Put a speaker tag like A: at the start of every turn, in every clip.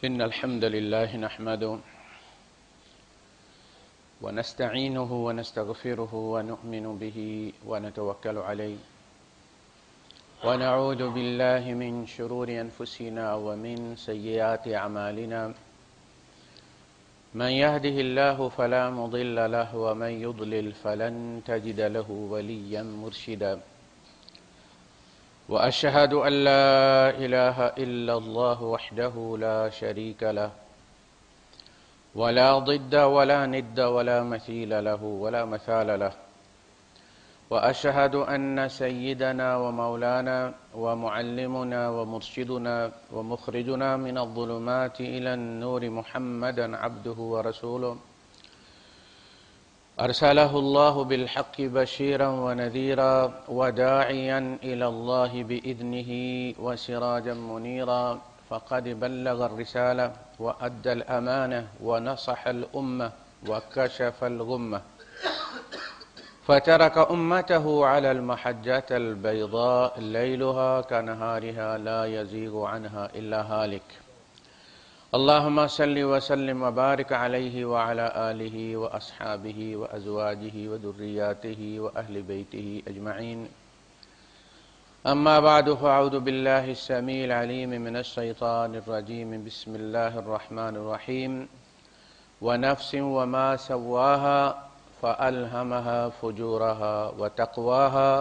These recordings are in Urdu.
A: إن الحمد لله نحمده ونستعينه ونستغفره ونؤمن به ونتوكل عليه ونعوذ بالله من شرور أنفسنا ومن سيئات أعمالنا من يهده الله فلا مضل له ومن يضلل فلن تجد له وليا مرشدا وأشهد أن لا إله إلا الله وحده لا شريك له ولا ضد ولا ند ولا مثيل له ولا مثال له وأشهد أن سيدنا ومولانا ومعلمنا ومرشدنا ومخرجنا من الظلمات إلى النور محمدا عبده ورسوله أرسله الله بالحق بشيرا ونذيرا وداعيا إلى الله بإذنه وسراجا منيرا فقد بلغ الرسالة وأدى الأمانة ونصح الأمة وكشف الغمة فترك أمته على المحجة البيضاء ليلها كنهارها لا يزيغ عنها إلا هالك اللهم صل وسلم وبارك عليه وعلى آله وأصحابه وأزواجه وذرياته وأهل بيته أجمعين أما بعد فأعوذ بالله السميع العليم من الشيطان الرجيم بسم الله الرحمن الرحيم ونفس وما سواها فألهمها فجورها وتقواها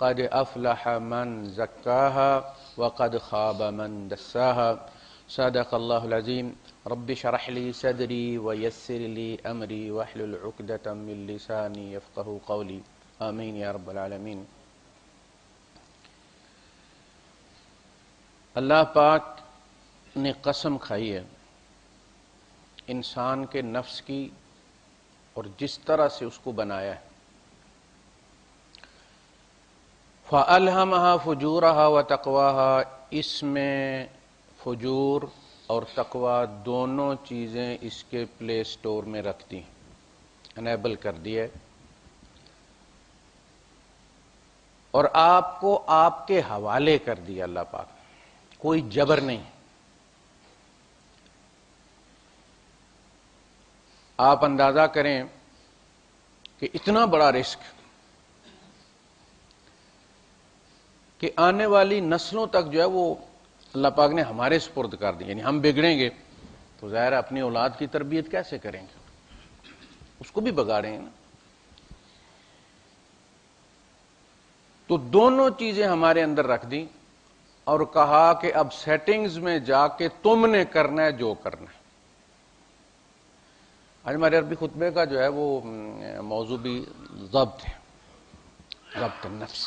A: قد أفلح من زكاها وقد خاب من دساها صدق الله العظيم رب اشرح لي صدري ويسر لي أمري واحلل عقدة من لساني يفقهوا قولي آمين یا رب العالمین۔ اللہ پاک نے قسم کھائی ہے انسان کے نفس کی اور جس طرح سے اس کو بنایا ہے، فَأَلْهَمَهَا فُجُورَهَا وَتَقْوَاهَا، اس میں فجور اور تقوی دونوں چیزیں اس کے پلے سٹور میں رکھ دی، انیبل کر دی ہے، اور آپ کو آپ کے حوالے کر دیا اللہ پاک، کوئی جبر نہیں۔ آپ اندازہ کریں کہ اتنا بڑا رسک کہ آنے والی نسلوں تک جو ہے وہ اللہ پاک نے ہمارے سپرد کر دی، یعنی ہم بگڑیں گے تو ظاہر اپنی اولاد کی تربیت کیسے کریں گے، اس کو بھی بگاڑیں گے نا۔ تو دونوں چیزیں ہمارے اندر رکھ دی اور کہا کہ اب سیٹنگز میں جا کے تم نے کرنا ہے جو کرنا ہے۔ آج ہمارے عربی خطبے کا جو ہے وہ موضوع بھی ضبط ہے، ضبط النفس۔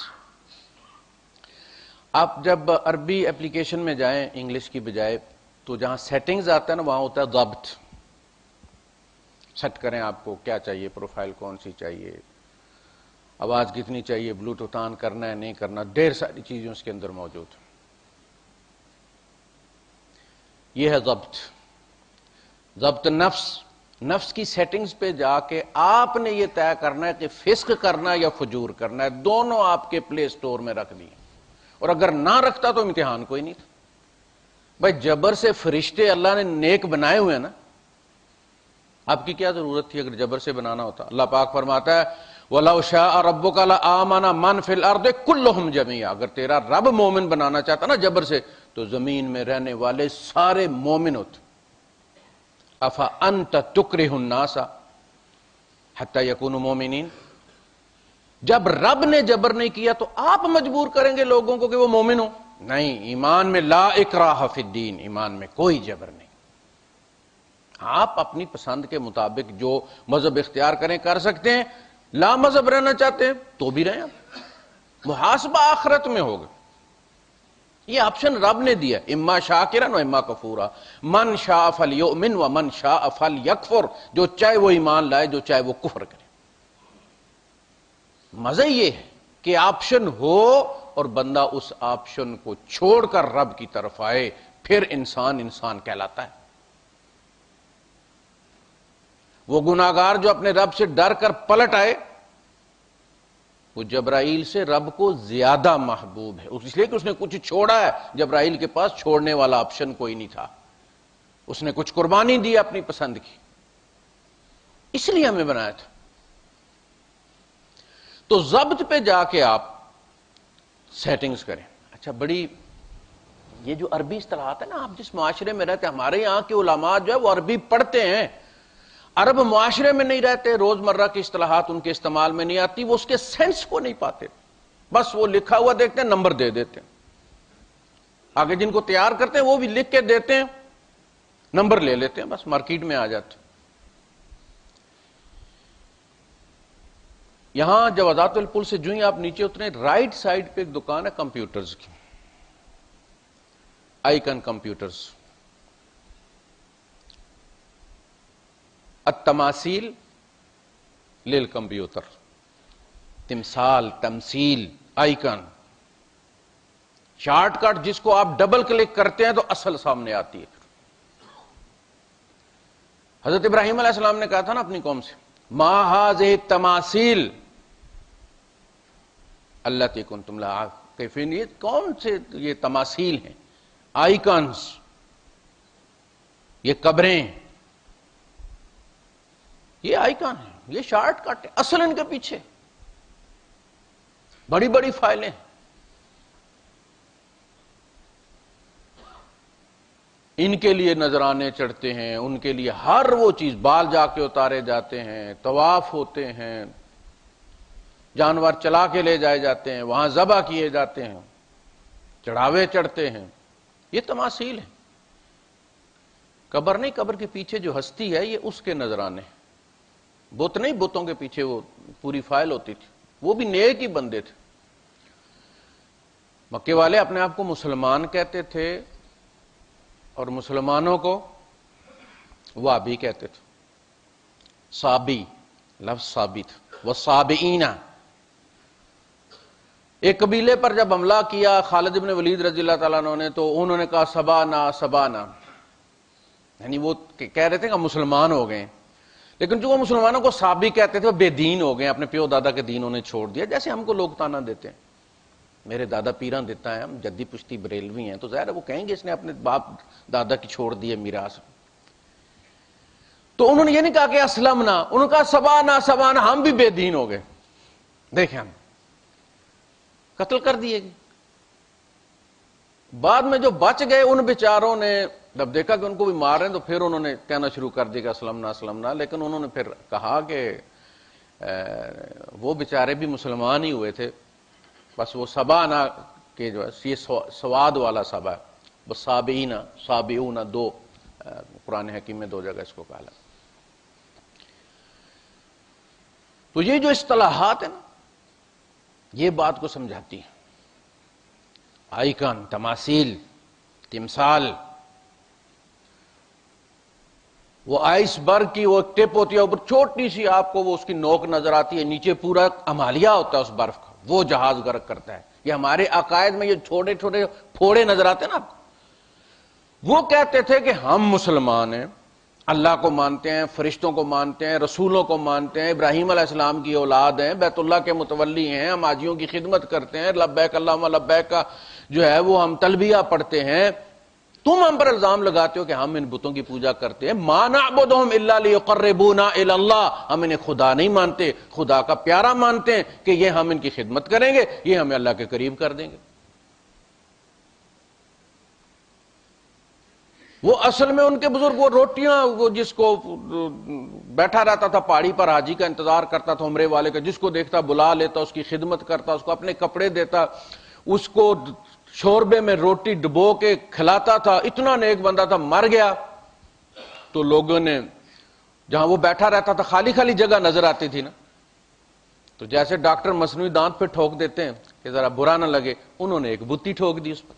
A: آپ جب عربی اپلیکیشن میں جائیں انگلش کی بجائے تو جہاں سیٹنگز آتا ہے نا وہاں ہوتا ہے ضبط، سیٹ کریں آپ کو کیا چاہیے، پروفائل کون سی چاہیے، آواز کتنی چاہیے، بلوٹوتھ آن کرنا ہے نہیں کرنا، ڈھیر ساری چیزیں اس کے اندر موجود ہیں۔ یہ ہے ضبط، ضبط نفس۔ نفس کی سیٹنگز پہ جا کے آپ نے یہ طے کرنا ہے کہ فسق کرنا ہے یا فجور کرنا ہے، دونوں آپ کے پلے سٹور میں رکھ دیے، اور اگر نہ رکھتا تو امتحان کوئی نہیں تھا۔ بھائی جبر سے فرشتے اللہ نے نیک بنائے ہوئے ہیں نا، آپ کی کیا ضرورت تھی اگر جبر سے بنانا ہوتا؟ اللہ پاک فرماتا ہے وَلَوْ شَاءَ رَبُّكَ لَآمَنَ مَنْ فِي الْأَرْضِ كُلُّهُمْ جَمِيعًا، اگر تیرا رب مومن بنانا چاہتا نا جبر سے تو زمین میں رہنے والے سارے مومن ہوتے۔ أَفَأَنْتَ تُكْرِهُ النَّاسَ حَتَّى يَكُونُوا مُؤْمِنِينَ، جب رب نے جبر نہیں کیا تو آپ مجبور کریں گے لوگوں کو کہ وہ مومن ہو؟ نہیں، ایمان میں لا اکراہ فی الدین، ایمان میں کوئی جبر نہیں۔ آپ اپنی پسند کے مطابق جو مذہب اختیار کریں کر سکتے ہیں، لا مذہب رہنا چاہتے ہیں تو بھی رہیں، محاسبہ آخرت میں ہوگا۔ یہ آپشن رب نے دیا، اما شاکرا و اما کفورا، من شاء فلیؤمن و من شاء فلیکفر، جو چاہے وہ ایمان لائے جو چاہے وہ کفر کرے۔ مزہ یہ ہے کہ آپشن ہو اور بندہ اس آپشن کو چھوڑ کر رب کی طرف آئے، پھر انسان کہلاتا ہے۔ وہ گناہگار جو اپنے رب سے ڈر کر پلٹ آئے، وہ جبرائیل سے رب کو زیادہ محبوب ہے، اس لیے کہ اس نے کچھ چھوڑا ہے، جبرائیل کے پاس چھوڑنے والا آپشن کوئی نہیں تھا۔ اس نے کچھ قربانی دی اپنی پسند کی، اس لیے ہمیں بنایا تھا۔ تو ضبط پہ جا کے آپ سیٹنگز کریں۔ اچھا، بڑی یہ جو عربی اصطلاحات ہے نا، آپ جس معاشرے میں رہتے ہیں، ہمارے یہاں کے علماء جو ہے وہ عربی پڑھتے ہیں، عرب معاشرے میں نہیں رہتے، روزمرہ کی اصطلاحات ان کے استعمال میں نہیں آتی، وہ اس کے سینس کو نہیں پاتے، بس وہ لکھا ہوا دیکھتے ہیں، نمبر دے دیتے ہیں، آگے جن کو تیار کرتے ہیں وہ بھی لکھ کے دیتے ہیں، نمبر لے لیتے ہیں، بس مارکیٹ میں آ جاتے ہیں۔ یہاں جوازات الپل سے جو ہی آپ نیچے اتریں، رائٹ سائڈ پہ ایک دکان ہے کمپیوٹرز کی، آئیکن کمپیوٹرز، التماثیل للکمپیوٹر، تمثال، تمثیل، آئیکن، شارٹ کٹ جس کو آپ ڈبل کلک کرتے ہیں تو اصل سامنے آتی ہے۔ حضرت ابراہیم علیہ السلام نے کہا تھا نا اپنی قوم سے، ما هذه التماثیل التي كنتم لها عاکفین، یہ کون سے یہ تماثیل ہیں، آئیکنز، یہ قبریں، یہ آئیکن ہیں، یہ شارٹ کٹ ہے، اصل ان کے پیچھے بڑی بڑی فائلیں۔ ان کے لیے نذرانے چڑھتے ہیں، ان کے لیے ہر وہ چیز، بال جا کے اتارے جاتے ہیں، طواف ہوتے ہیں، جانور چلا کے لے جائے جاتے ہیں، وہاں ذبح کیے جاتے ہیں، چڑھاوے چڑھتے ہیں، یہ تماثیل ہیں۔ قبر نہیں، قبر کے پیچھے جو ہستی ہے یہ اس کے نذرانے، بت نہیں، بتوں کے پیچھے وہ پوری فائل ہوتی تھی، وہ بھی نیک ہی بندے تھے۔ مکے والے اپنے آپ کو مسلمان کہتے تھے اور مسلمانوں کو وابی کہتے تھے، صابی، لفظ صابی تھا، وہ صابئین۔ ایک قبیلے پر جب حملہ کیا خالد بن ولید رضی اللہ تعالیٰ عنہ نے، تو انہوں نے کہا سبانا سبانا، یعنی وہ کہہ رہے تھے کہ مسلمان ہو گئے، لیکن جو وہ مسلمانوں کو صابی کہتے تھے وہ بے دین ہو گئے، اپنے پیو دادا کے دین انہیں چھوڑ دیا، جیسے ہم کو لوگ تانا دیتے ہیں، میرے دادا پیران دیتا ہے، ہم جدی پشتی بریلوی ہیں، تو ظاہر ہے وہ کہیں گے اس نے اپنے باپ دادا کی چھوڑ دی ہے میراث۔ تو انہوں نے یہ نہیں کہا کہ اسلمنا، انہوں نے کہا سبانا سبانا، ہم بھی بے دین ہو گئے، دیکھیں ہم قتل کر دیے گئے۔ بعد میں جو بچ گئے ان بیچاروں نے جب دیکھا کہ ان کو بھی مار رہے ہیں تو پھر انہوں نے کہنا شروع کر دیا کہ اسلمنا اسلمنا، لیکن انہوں نے پھر کہا کہ وہ بیچارے بھی مسلمان ہی ہوئے تھے، بس وہ سبانا کہ جو ہے یہ سواد والا سبا ہے، بس صابئین صابئون، دو قرآن حکیم میں دو جگہ اس کو کہا۔ تو یہ جو اصطلاحات ہیں نا یہ بات کو سمجھاتی ہیں، آئیکن، تماثیل، تمثال، وہ آئس برگ کی وہ ٹپ ہوتی ہے اوپر چھوٹی سی، آپ کو وہ اس کی نوک نظر آتی ہے، نیچے پورا ہمالیہ ہوتا ہے اس برف کا، وہ جہاز غرق کرتا ہے۔ یہ ہمارے عقائد میں یہ چھوٹے چھوٹے پھوڑے نظر آتے ہیں نا آپ کو، وہ کہتے تھے کہ ہم مسلمان ہیں، اللہ کو مانتے ہیں، فرشتوں کو مانتے ہیں، رسولوں کو مانتے ہیں، ابراہیم علیہ السلام کی اولاد ہیں، بیت اللہ کے متولی ہیں، ہم حاجیوں کی خدمت کرتے ہیں، لبیک اللہم لبیک کا جو ہے وہ ہم تلبیہ پڑھتے ہیں، تم ہم پر الزام لگاتے ہو کہ ہم ان بتوں کی پوجا کرتے ہیں، ما نعبدہم الا لیقربونا الی اللہ، ہم انہیں خدا نہیں مانتے، خدا کا پیارا مانتے ہیں کہ یہ ہم ان کی خدمت کریں گے، یہ ہمیں اللہ کے قریب کر دیں گے۔ وہ اصل میں ان کے بزرگ وہ روٹیاں، وہ جس کو بیٹھا رہتا تھا پہاڑی پر حاجی کا انتظار کرتا تھا عمرے والے کا، جس کو دیکھتا بلا لیتا، اس کی خدمت کرتا، اس کو اپنے کپڑے دیتا، اس کو شوربے میں روٹی ڈبو کے کھلاتا تھا، اتنا نیک بندہ تھا، مر گیا تو لوگوں نے جہاں وہ بیٹھا رہتا تھا خالی خالی جگہ نظر آتی تھی نا، تو جیسے ڈاکٹر مصنوعی دانت پہ ٹھوک دیتے ہیں کہ ذرا برا نہ لگے، انہوں نے ایک بتی ٹھوک دی اس پر۔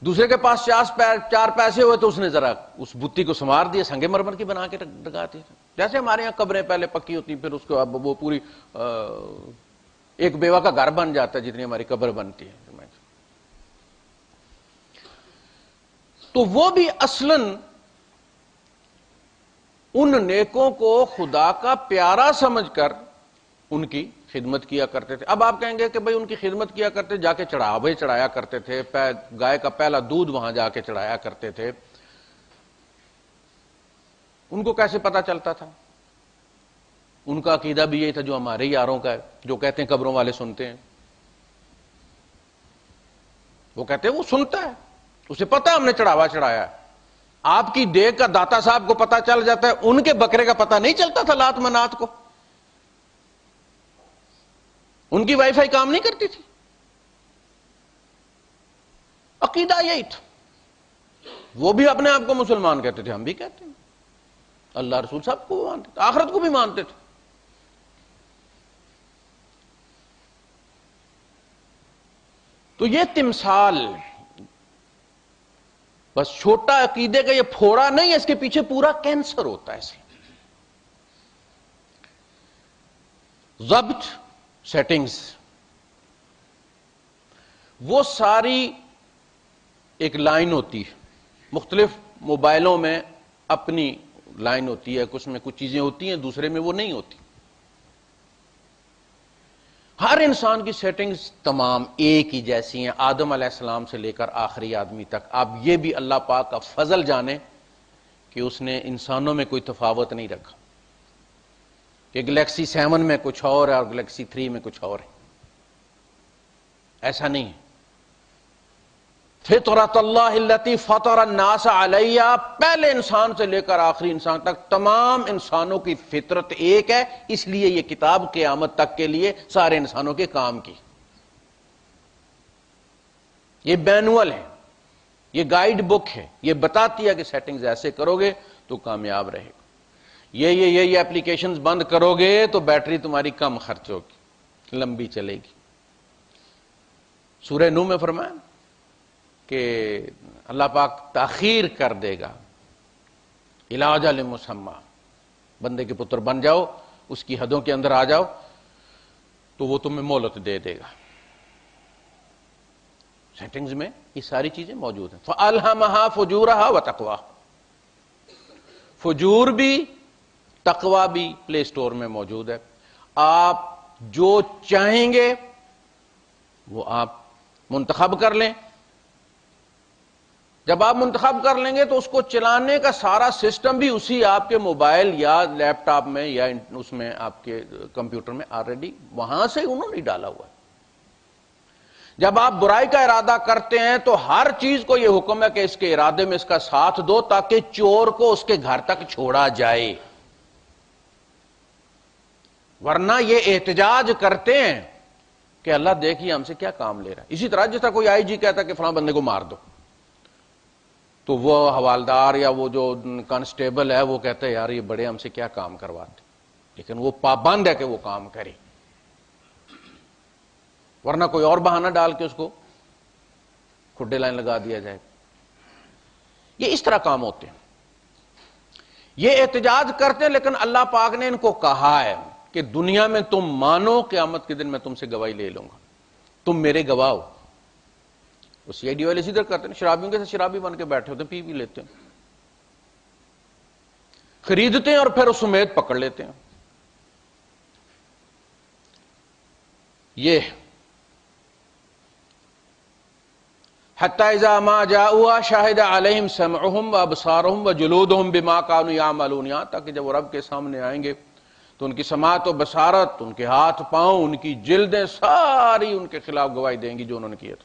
A: دوسرے کے پاس 4 پیسے ہوئے تو اس نے ذرا اس بتی کو سنوار دیا، سنگ مرمر کی بنا کے لگا دی، جیسے ہمارے یہاں قبریں پہلے پکی ہوتی، پھر اس کو اب وہ پوری ایک بیوہ کا گھر بن جاتا ہے جتنی ہماری قبر بنتی ہے۔ تو وہ بھی اصلاً ان نیکوں کو خدا کا پیارا سمجھ کر ان کی خدمت کیا کرتے تھے۔ اب آپ کہیں گے کہ بھئی ان کی خدمت کیا کرتے، جا کے چڑھاوے چڑھایا کرتے تھے، گائے کا پہلا دودھ وہاں جا کے چڑھایا کرتے تھے، ان کو کیسے پتا چلتا تھا؟ ان کا عقیدہ بھی یہی تھا جو ہمارے یاروں کا ہے، جو کہتے ہیں قبروں والے سنتے ہیں. وہ کہتے ہیں وہ سنتا ہے، اسے پتا ہم نے چڑھاوا چڑھایا ہے. آپ کی دیگ کا داتا صاحب کو پتا چل جاتا ہے، ان کے بکرے کا پتا نہیں چلتا تھا لات منات کو. ان کی وائی فائی کام نہیں کرتی تھی. عقیدہ یہی تھا. وہ بھی اپنے آپ کو مسلمان کہتے تھے، ہم بھی کہتے ہیں. اللہ رسول سب کو مانتے تھے، آخرت کو بھی مانتے تھے. تو یہ تمثال بس چھوٹا عقیدے کا یہ پھوڑا نہیں ہے، اس کے پیچھے پورا کینسر ہوتا ہے. اس لیے ضبط سیٹنگز وہ ساری ایک لائن ہوتی ہے. مختلف موبائلوں میں اپنی لائن ہوتی ہے، کچھ میں کچھ چیزیں ہوتی ہیں، دوسرے میں وہ نہیں ہوتی. ہر انسان کی سیٹنگز تمام ایک ہی جیسی ہیں، آدم علیہ السلام سے لے کر آخری آدمی تک. آپ یہ بھی اللہ پاک کا فضل جانیں کہ اس نے انسانوں میں کوئی تفاوت نہیں رکھا کہ گلیکسی 7 میں کچھ اور ہے اور گلیکسی 3 میں کچھ اور ہے. ایسا نہیں ہے. فطرت اللہ التی فطر الناس علیہ، پہلے انسان سے لے کر آخری انسان تک تمام انسانوں کی فطرت ایک ہے. اس لیے یہ کتاب قیامت تک کے لیے سارے انسانوں کے کام کی. یہ مینول ہے، یہ گائیڈ بک ہے، یہ بتاتی ہے کہ سیٹنگز ایسے کرو گے تو کامیاب رہے گا. یہ اپلیکیشنز بند کرو گے تو بیٹری تمہاری کم خرچ ہوگی، لمبی چلے گی. سورہ نوح میں فرمایا کہ اللہ پاک تاخیر کر دے گا علاج مسمى، بندے کے پتر بن جاؤ، اس کی حدوں کے اندر آ جاؤ تو وہ تمہیں مہلت دے دے گا. سیٹنگز میں یہ ساری چیزیں موجود ہیں. فَأَلْهَمَهَا فُجُورَهَا وَتَقْوَاهَا، فجور بھی تقوی بھی پلے سٹور میں موجود ہے. آپ جو چاہیں گے وہ آپ منتخب کر لیں. جب آپ منتخب کر لیں گے تو اس کو چلانے کا سارا سسٹم بھی اسی آپ کے موبائل یا لیپ ٹاپ میں یا اس میں آپ کے کمپیوٹر میں آلریڈی وہاں سے انہوں نے ڈالا ہوا ہے. جب آپ برائی کا ارادہ کرتے ہیں تو ہر چیز کو یہ حکم ہے کہ اس کے ارادے میں اس کا ساتھ دو تاکہ چور کو اس کے گھر تک چھوڑا جائے. ورنہ یہ احتجاج کرتے ہیں کہ اللہ دیکھیے ہم سے کیا کام لے رہا ہے. اسی طرح جس طرح کوئی آئی جی کہتا ہے کہ فلاں بندے کو مار دو، تو وہ حوالدار یا وہ جو کانسٹیبل ہے وہ کہتا ہے یار یہ بڑے ہم سے کیا کام کرواتے، لیکن وہ پابند ہے کہ وہ کام کرے، ورنہ کوئی اور بہانہ ڈال کے اس کو کھڈے لائن لگا دیا جائے. یہ اس طرح کام ہوتے ہیں. یہ احتجاج کرتے ہیں، لیکن اللہ پاک نے ان کو کہا ہے کہ دنیا میں تم مانو، قیامت کے دن میں تم سے گواہی لے لوں گا، تم میرے گواہ ہو. وہ سی آئی ڈی والے اسی طرح کرتے ہیں، شرابیوں کے ساتھ شرابی بن کے بیٹھے ہوتے ہیں، پی بھی لیتے ہیں، خریدتے ہیں اور پھر اس سمیت پکڑ لیتے ہیں. یہ حتی اذا ما جاءوا شاہد علیہم سمعہم وابصارہم وجلودہم بما كانوا یعملون، یہاں تک کہ جب وہ رب کے سامنے آئیں گے تو ان کی سماعت و بصارت، ان کے ہاتھ پاؤں، ان کی جلدیں ساری ان کے خلاف گواہی دیں گی جو انہوں نے کیا تھا.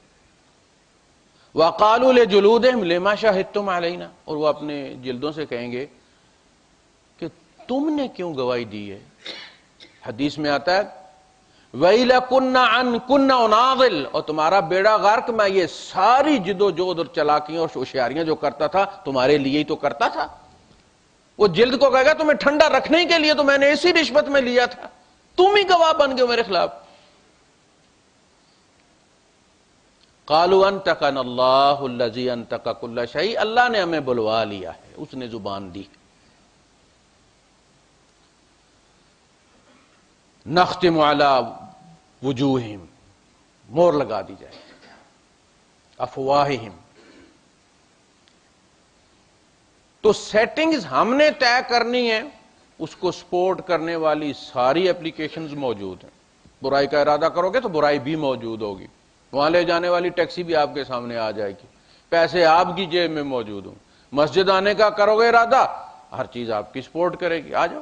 A: وَقَالُوا لِجُلُودِهِمْ لِمَا شَهِدتُّمْ عَلَيْنَا، اور وہ اپنے جلدوں سے کہیں گے کہ تم نے کیوں گواہی دی ہے. حدیث میں آتا ہے وَإِلَكُنَّ عَنْ كُنَّ أُنَاضِلْ، اور تمہارا بیڑا غرق میں یہ ساری جد و جہد اور چلاکیاں اور ہوشیاریاں جو کرتا تھا تمہارے لیے ہی تو کرتا تھا. وہ جلد کو کہے گا تمہیں ٹھنڈا رکھنے کے لیے تو میں نے اسی رشوت میں لیا تھا، تم ہی گواہ بن گئے میرے خلاف. قالوا انطقنا اللہ الذی انطق کل شیء، اللہ نے ہمیں بلوا لیا ہے، اس نے زبان دی. نختم علی وجوہہم، مور لگا دی جائے، افواہہم. تو سیٹنگز ہم نے طے کرنی ہے، اس کو سپورٹ کرنے والی ساری اپلیکیشنز موجود ہیں. برائی کا ارادہ کرو گے تو برائی بھی موجود ہوگی، وہاں لے جانے والی ٹیکسی بھی آپ کے سامنے آ جائے گی، پیسے آپ کی جیب میں موجود ہوں. مسجد آنے کا کرو گے ارادہ ہر چیز آپ کی سپورٹ کرے گی، آ جاؤ۔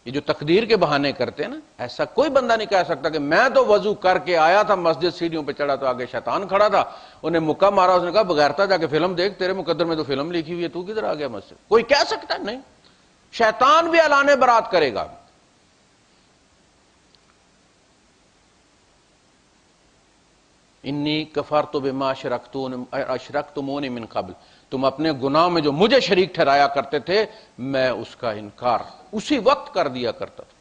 A: یہ جو تقدیر کے بہانے کرتے ہیں نا، ایسا کوئی بندہ نہیں کہہ سکتا کہ میں تو وضو کر کے آیا تھا، مسجد سیڑھیوں پہ چڑھا تو آگے شیطان کھڑا تھا، انہیں مکہ مارا، اس نے کہا بغیرتا جا کے فلم دیکھ، تیرے مقدر میں تو فلم لکھی ہوئی ہے، تو کدھر آ گیا مسجد؟ کوئی کہہ سکتا ہے؟ نہیں، شیطان بھی اعلان برات کرے گا۔ انی کفرت بما اشرکتمون من قبل، تم اپنے گناہ میں جو مجھے شریک ٹھہرایا کرتے تھے، میں اس کا انکار اسی وقت کر دیا کرتا تھا۔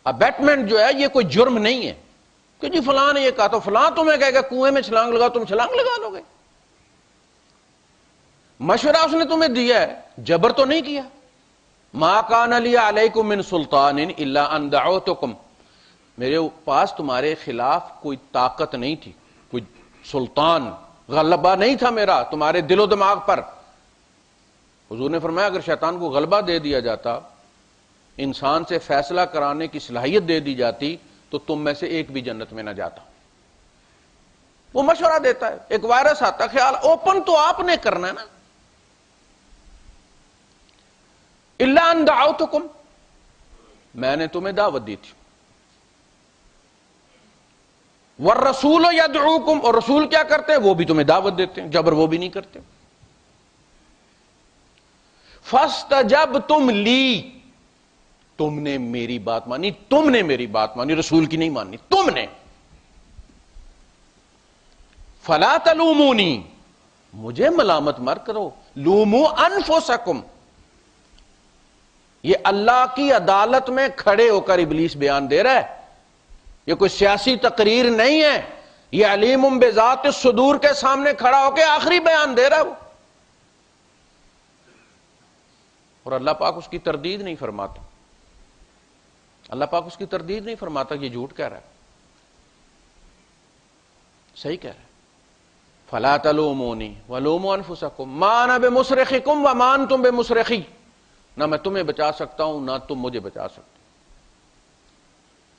A: ابیٹمنٹ جو ہے یہ کوئی جرم نہیں ہے کہ جی فلاں نے یہ کہا تو فلاں تمہیں کہے گا کنویں میں چھلانگ لگا، تم چھلانگ لگا لو گے۔ مشورہ اس نے تمہیں دیا ہے، جبر تو نہیں کیا۔ ما کان لی علیکم من سلطان الا ان دعوتکم، میرے پاس تمہارے خلاف کوئی طاقت نہیں تھی، کوئی سلطان، غلبہ نہیں تھا میرا تمہارے دل و دماغ پر۔ حضور نے فرمایا اگر شیطان کو غلبہ دے دیا جاتا، انسان سے فیصلہ کرانے کی صلاحیت دے دی جاتی، تو تم میں سے ایک بھی جنت میں نہ جاتا۔ وہ مشورہ دیتا ہے، ایک وائرس آتا، خیال اوپن تو آپ نے کرنا ہے نا۔ الا ان دعوتکم، میں نے تمہیں دعوت دی تھی۔ والرسول یدعوکم، اور رسول کیا کرتے ہیں؟ وہ بھی تمہیں دعوت دیتے ہیں، جبر وہ بھی نہیں کرتے۔ فاستجبتم لی، تم نے میری بات مانی، تم نے میری بات مانی، رسول کی نہیں مانی، تم نے۔ فلا تلومونی، مجھے ملامت مت کرو، لومو انفسکم، یہ اللہ کی عدالت میں کھڑے ہو کر ابلیس بیان دے رہا ہے، یہ کوئی سیاسی تقریر نہیں ہے، یہ علیم بذات الصدور کے سامنے کھڑا ہو کے آخری بیان دے رہا ہے وہ۔ اور اللہ پاک اس کی تردید نہیں فرماتا، اللہ پاک اس کی تردید نہیں فرماتا کہ یہ جھوٹ کہہ رہا ہے، صحیح کہہ رہا ہے۔ فلا تلومونی ولوموا انفسکم ما انا بمصرخکم وما انتم بمصرخی، نہ میں تمہیں بچا سکتا ہوں نہ تم مجھے بچا سکتے۔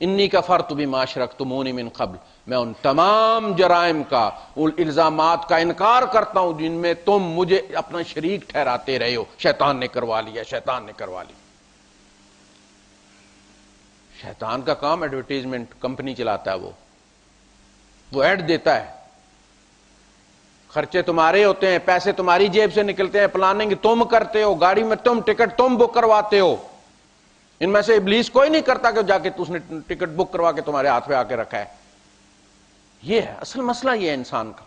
A: انی کفرت بما اشرکتمون من قبل، میں ان تمام جرائم کا، ان الزامات کا انکار کرتا ہوں جن میں تم مجھے اپنا شریک ٹھہراتے رہے ہو۔ شیطان نے کروا لیا، شیطان نے کروا لیا۔ شیطان کا کام ایڈورٹیزمنٹ کمپنی چلاتا ہے، وہ ایڈ دیتا ہے، خرچے تمہارے ہوتے ہیں، پیسے تمہاری جیب سے نکلتے ہیں، پلاننگ تم کرتے ہو، گاڑی میں تم ٹکٹ تم بک کرواتے ہو۔ ان میں سے ابلیس کوئی نہیں کرتا کہ جا کے اس نے ٹکٹ بک کروا کے تمہارے ہاتھ پہ آ کے رکھا ہے۔ یہ ہے اصل مسئلہ، یہ ہے انسان کا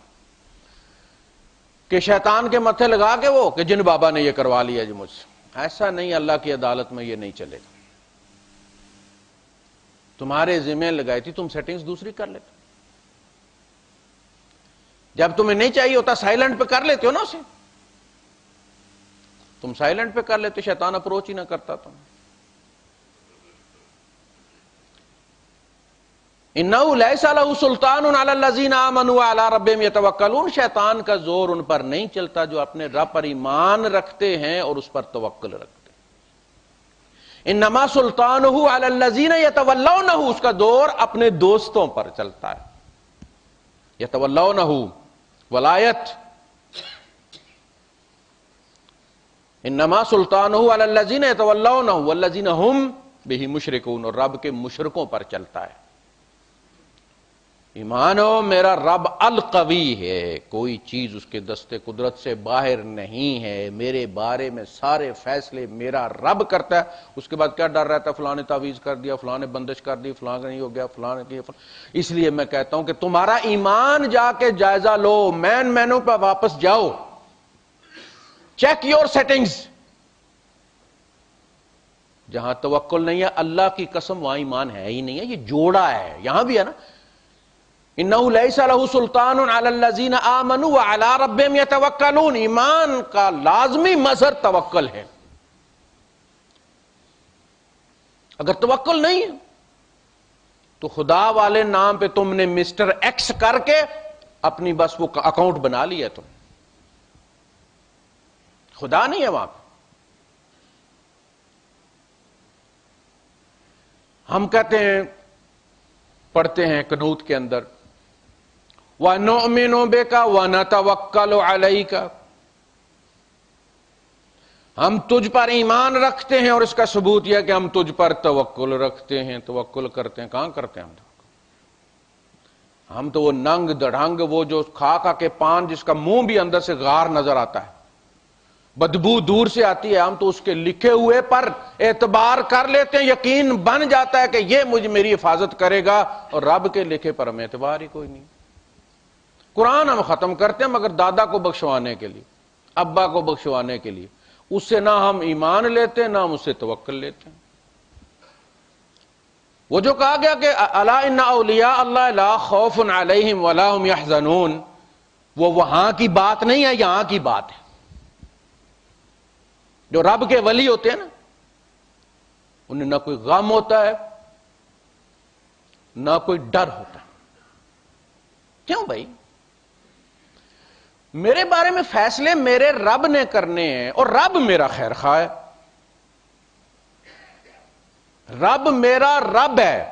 A: کہ شیطان کے متھے لگا کے وہ کہ جن بابا نے یہ کروا لیا جی مجھ سے۔ ایسا نہیں، اللہ کی عدالت میں یہ نہیں چلے گا۔ تمہارے ذمہ لگائی تھی، تم سیٹنگز دوسری کر لیتے، جب تمہیں نہیں چاہیے ہوتا سائلنٹ پہ کر لیتے ہو نا اسے، تم سائلنٹ پہ کر لیتے، شیطان اپروچ ہی نہ کرتا تم۔ انہ لیس لہ سلطان علی الذین آمنوا وعلی ربہم یتوکلون، شیطان کا زور ان پر نہیں چلتا جو اپنے رب پر ایمان رکھتے ہیں اور اس پر توکل رکھتے ہیں۔ انما سلطانہ علی الذین یتولونہ، اس کا زور اپنے دوستوں پر چلتا ہے۔ یتولونہ ولایت، انما سلطانہ علی الذین یتولونہ والذین ھم بہ مشرکون، اور رب کے مشرکوں پر چلتا ہے۔ ایمانو، میرا رب القوی ہے، کوئی چیز اس کے دستے قدرت سے باہر نہیں ہے، میرے بارے میں سارے فیصلے میرا رب کرتا ہے۔ اس کے بعد کیا ڈر رہتا ہے فلاں نے تعویذ کر دیا، فلاں نے بندش کر دی، فلاں نہیں ہو گیا، فلاں نے کیا۔ اس لیے میں کہتا ہوں کہ تمہارا ایمان جا کے جائزہ لو، مینو پہ واپس جاؤ، چیک یور سیٹنگز۔ جہاں توکل نہیں ہے اللہ کی قسم وہاں ایمان ہے ہی نہیں ہے، یہ جوڑا ہے۔ یہاں بھی ہے نا، انہ لیس لہ سلطان علی الذین آمنوا وعلی ربہم یتوکلون، ایمان کا لازمی مظہر توکل ہے۔ اگر توکل نہیں ہے تو خدا والے نام پہ تم نے مسٹر ایکس کر کے اپنی بس وہ اکاؤنٹ بنا لیا، تم خدا نہیں ہے وہاں پہ۔ ہم کہتے ہیں، پڑھتے ہیں قنوت کے اندر وَنُؤْمِنُ بِكَ وَنَتَوَكَّلُ عَلَيْكَ، ہم تجھ پر ایمان رکھتے ہیں، اور اس کا ثبوت یہ ہے کہ ہم تجھ پر توکل رکھتے ہیں، توکل کرتے ہیں۔ کہاں کرتے ہیں ہم تو وہ ننگ دڑھنگ، وہ جو کھا کھا کے پان، جس کا منہ بھی اندر سے غار نظر آتا ہے، بدبو دور سے آتی ہے، ہم تو اس کے لکھے ہوئے پر اعتبار کر لیتے ہیں، یقین بن جاتا ہے کہ یہ میری حفاظت کرے گا، اور رب کے لکھے پر ہمیں اعتبار ہی کوئی نہیں۔ قرآن ہم ختم کرتے ہیں مگر دادا کو بخشوانے کے لیے، ابا کو بخشوانے کے لیے، اس سے نہ ہم ایمان لیتے نہ ہم اس سے توکل لیتے ہیں۔ وہ جو کہا گیا کہ الا ان اولیاء اللہ لا خوف علیہم ولا هم يحزنون، وہ وہاں کی بات نہیں ہے، یہاں کی بات ہے۔ جو رب کے ولی ہوتے ہیں نا، انہیں نہ کوئی غم ہوتا ہے نہ کوئی ڈر ہوتا ہے۔ کیوں بھائی؟ میرے بارے میں فیصلے میرے رب نے کرنے ہیں، اور رب میرا خیر خواہ ہے، رب میرا رب ہے۔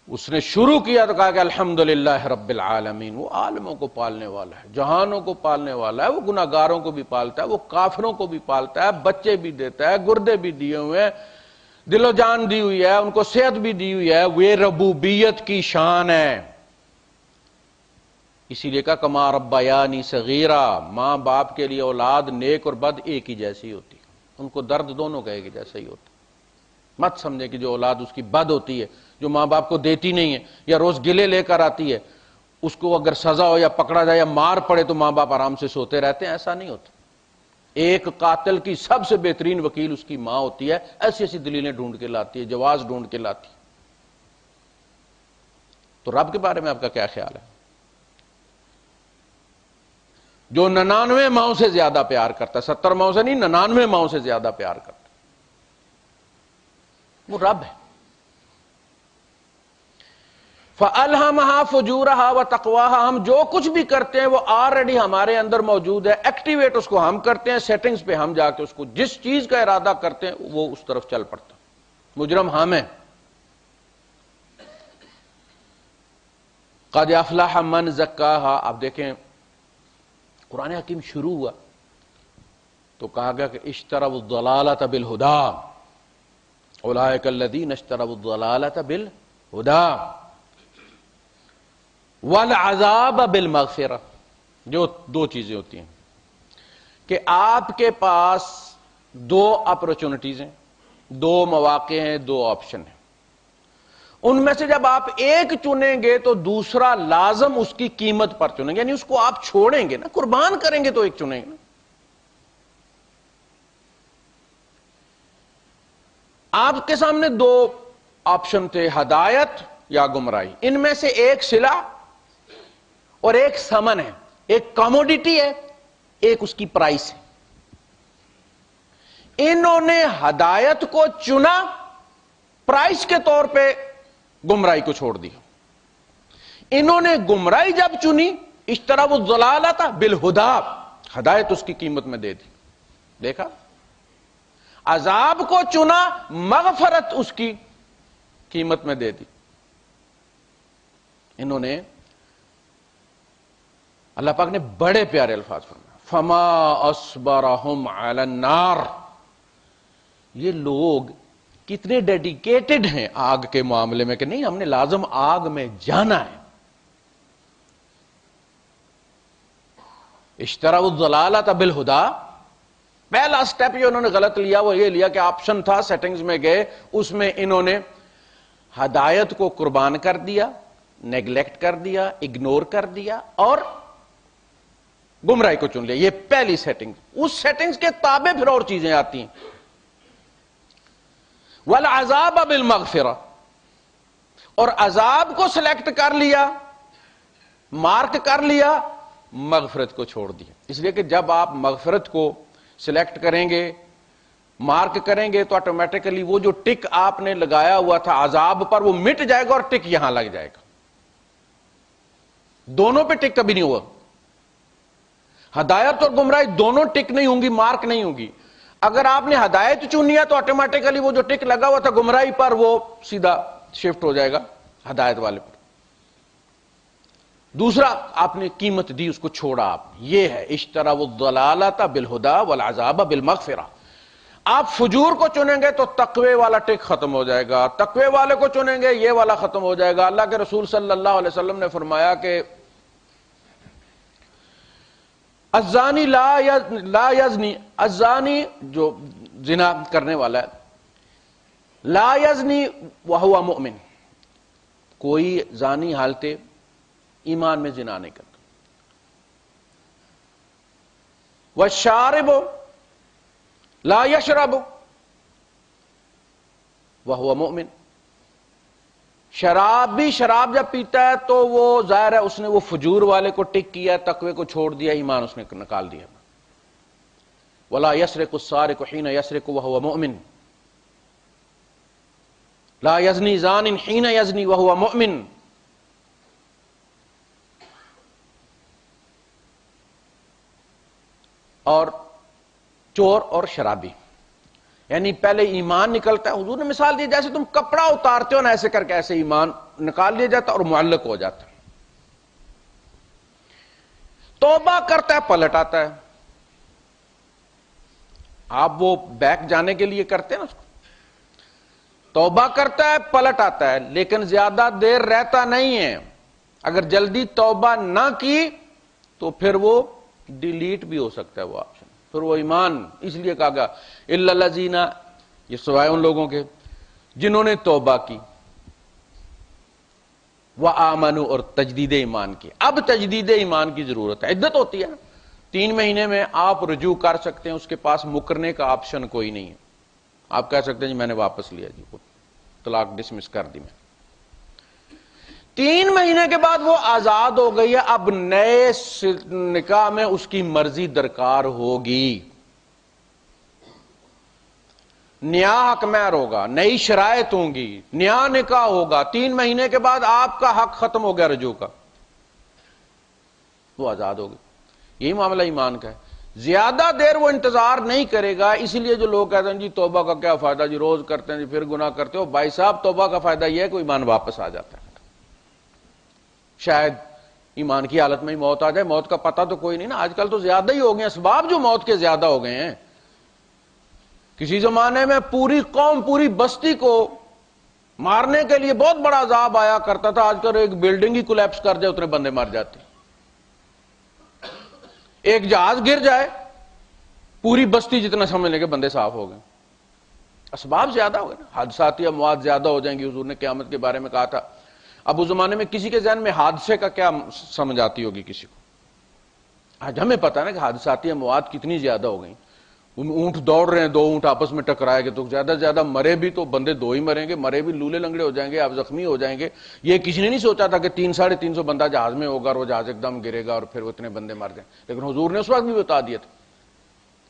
A: اس نے شروع کیا تو کہا کہ الحمدللہ رب العالمین، وہ عالموں کو پالنے والا ہے، جہانوں کو پالنے والا ہے، وہ گناہگاروں کو بھی پالتا ہے، وہ کافروں کو بھی پالتا ہے، بچے بھی دیتا ہے، گردے بھی دیے ہوئے ہیں، دل و جان دی ہوئی ہے، ان کو صحت بھی دی ہوئی ہے، وہ ربوبیت کی شان ہے۔ اسی لیے کہا کما ربیانی صغیرا، ماں باپ کے لیے اولاد نیک اور بد ایک ہی جیسی ہوتی ہے، ان کو درد دونوں کا ایک ہی جیسا ہی ہوتا ہے۔ مت سمجھے کہ جو اولاد اس کی بد ہوتی ہے، جو ماں باپ کو دیتی نہیں ہے یا روز گلے لے کر آتی ہے، اس کو اگر سزا ہو یا پکڑا جائے یا مار پڑے تو ماں باپ آرام سے سوتے رہتے ہیں، ایسا نہیں ہوتا۔ ایک قاتل کی سب سے بہترین وکیل اس کی ماں ہوتی ہے، ایسی ایسی دلیلیں ڈھونڈ کے لاتی ہے، جواز ڈھونڈ کے لاتی ہے۔ تو رب کے بارے میں آپ کا کیا خیال ہے؟ جو 99 ماؤں سے زیادہ پیار کرتا ہے، 70 ماؤں سے نہیں، 99 ماؤں سے زیادہ پیار کرتا ہے، وہ رب ہے۔ فَأَلْهَمَهَا فُجُورَهَا وَتَقْوَاهَا، ہم جو کچھ بھی کرتے ہیں وہ آلریڈی ہمارے اندر موجود ہے، ایکٹیویٹ اس کو ہم کرتے ہیں، سیٹنگز پہ ہم جا کے اس کو جس چیز کا ارادہ کرتے ہیں وہ اس طرف چل پڑتا۔ مجرم ہم ہیں۔ قَدْ أَفْلَحَ مَنْ زَكَّاهَا، آپ دیکھیں قرآن حکیم شروع ہوا تو کہا گیا کہ اشتروا الضلالۃ بالہدیٰ، اولئک الذین اشتروا الضلالۃ بالہدیٰ والعذاب بالمغفرہ۔ جو دو چیزیں ہوتی ہیں کہ آپ کے پاس دو اپرچونٹیز ہیں، دو مواقع ہیں، دو آپشن ہیں، ان میں سے جب آپ ایک چنیں گے تو دوسرا لازم اس کی قیمت پر چنیں گے، یعنی اس کو آپ چھوڑیں گے نا، قربان کریں گے تو ایک چنیں گے نا۔ آپ کے سامنے دو آپشن تھے، ہدایت یا گمراہی، ان میں سے ایک صلہ اور ایک ثمن ہے، ایک کموڈٹی ہے، ایک اس کی پرائس ہے۔ انہوں نے ہدایت کو چنا، پرائس کے طور پہ گمراہی کو چھوڑ دیا۔ انہوں نے گمراہی جب چنی، اشتروا الضلالۃ بالہدیٰ، ہدایت اس کی قیمت میں دے دی۔ دیکھا، عذاب کو چنا، مغفرت اس کی قیمت میں دے دی۔ انہوں نے، اللہ پاک نے بڑے پیارے الفاظ فرمایا، فما اصبرہم علی النار، یہ لوگ کتنے ڈیڈیکیٹڈ ہیں آگ کے معاملے میں کہ نہیں ہم نے لازم آگ میں جانا ہے۔ اشتروا الضلالۃ بالہدیٰ، پہلا سٹیپ یہ انہوں نے غلط لیا، وہ یہ لیا کہ آپشن تھا، سیٹنگز میں گئے، اس میں انہوں نے ہدایت کو قربان کر دیا، نیگلیکٹ کر دیا، اگنور کر دیا، اور گمراہی کو چن لیا۔ یہ پہلی سیٹنگ۔ اس سیٹنگز کے تابع پھر اور چیزیں آتی ہیں۔ والعذاب بالمغفرہ، اور عذاب کو سلیکٹ کر لیا، مارک کر لیا، مغفرت کو چھوڑ دیا۔ اس لیے کہ جب آپ مغفرت کو سلیکٹ کریں گے، مارک کریں گے، تو آٹومیٹیکلی وہ جو ٹک آپ نے لگایا ہوا تھا عذاب پر وہ مٹ جائے گا اور ٹک یہاں لگ جائے گا۔ دونوں پہ ٹک کبھی نہیں ہوا۔ ہدایت اور گمراہی دونوں ٹک نہیں ہوں گی، مارک نہیں ہوں گی۔ اگر آپ نے ہدایت چنی ہے تو آٹومیٹیکلی وہ جو ٹک لگا ہوا تھا گمراہی پر وہ سیدھا شفٹ ہو جائے گا ہدایت والے پر. دوسرا آپ نے قیمت دی، اس کو چھوڑا آپ. یہ ہے اشتروا الضلالۃ بالہدی والعذاب بالمغفرہ. آپ فجور کو چنیں گے تو تقوی والا ٹک ختم ہو جائے گا، تقوی والے کو چنیں گے یہ والا ختم ہو جائے گا. اللہ کے رسول صلی اللہ علیہ وسلم نے فرمایا کہ الزانی لا یزنی، الزانی جو زنا کرنے والا ہے، لا یزنی وہو مؤمن، کوئی زانی حالت ایمان میں زنا نہیں کرتا. والشارب لا یشرب وہو مؤمن، شرابی شراب جب پیتا ہے تو وہ ظاہر ہے اس نے وہ فجور والے کو ٹک کیا، تقوی کو چھوڑ دیا، ایمان اس نے نکال دیا. ولا یسرق السارق حین یسرق وہو مؤمن، لا یزنی زان حین یزنی وہو مؤمن. اور چور اور شرابی، یعنی پہلے ایمان نکلتا ہے. حضور نے مثال دی جیسے تم کپڑا اتارتے ہو نا، ایسے کر کے ایسے ایمان نکال لیا جاتا اور معلق ہو جاتا. توبہ کرتا ہے پلٹ آتا ہے. آپ وہ بیک جانے کے لیے کرتے ہیں نا اس کو، توبہ کرتا ہے پلٹ آتا ہے، لیکن زیادہ دیر رہتا نہیں ہے. اگر جلدی توبہ نہ کی تو پھر وہ ڈیلیٹ بھی ہو سکتا ہے وہ آپشن، پھر وہ ایمان. اس لیے کہا گیا الا الذین، یہ سوائے ان لوگوں کے جنہوں نے توبہ کی، وآمنوا، اور تجدید ایمان کی. اب تجدید ایمان کی ضرورت ہے. عدت ہوتی ہے نا، 3 مہینے میں آپ رجوع کر سکتے ہیں، اس کے پاس مکرنے کا آپشن کوئی نہیں ہے. آپ کہہ سکتے ہیں جی میں نے واپس لیا، جی طلاق ڈسمس کر دی میں. 3 مہینے کے بعد وہ آزاد ہو گئی ہے، اب نئے نکاح میں اس کی مرضی درکار ہوگی، نیا حق مہر ہوگا، نئی شرائط ہوں گی، نیا نکاح ہوگا. 3 مہینے کے بعد آپ کا حق ختم ہو گیا رجوع کا، وہ آزاد ہو گئی. یہی معاملہ ایمان کا ہے. زیادہ دیر وہ انتظار نہیں کرے گا. اسی لیے جو لوگ کہتے ہیں جی توبہ کا کیا فائدہ، جی روز کرتے ہیں جی پھر گناہ کرتے ہو. بھائی صاحب توبہ کا فائدہ یہ ہے کہ ایمان واپس آ جاتا ہے. شاید ایمان کی حالت میں ہی موت آ جائے، موت کا پتہ تو کوئی نہیں نا. آج کل تو زیادہ ہی ہو گئے اسباب جو موت کے زیادہ ہو گئے ہیں. کسی زمانے میں پوری قوم، پوری بستی کو مارنے کے لیے بہت بڑا عذاب آیا کرتا تھا. آج کل ایک بلڈنگ ہی کولیپس کر جائے اتنے بندے مر جاتے. ایک جہاز گر جائے پوری بستی جتنا سمجھ لے کے بندے صاف ہو گئے. اسباب زیادہ ہو گئے نا، حادثاتی اموات زیادہ ہو جائیں گی. حضور نے قیامت کے بارے میں کہا تھا. اب اس زمانے میں کسی کے ذہن میں حادثے کا کیا سمجھ آتی ہوگی کسی کو. آج ہمیں پتا نا کہ حادثاتی اموات کتنی زیادہ ہو گئیں. اونٹ دوڑ رہے ہیں، 2 اونٹ آپس میں ٹکرائے گے تو زیادہ سے زیادہ مرے بھی تو بندے 2 ہی مریں گے، مرے بھی لولے لنگڑے ہو جائیں گے، آپ زخمی ہو جائیں گے. یہ کسی نے نہیں سوچا تھا کہ 300-350 بندہ جہاز میں ہوگا اور وہ جہاز ایک دم گرے گا اور پھر وہ اتنے بندے مر جائیں. لیکن حضور نے اس وقت بھی بتا دیا تھا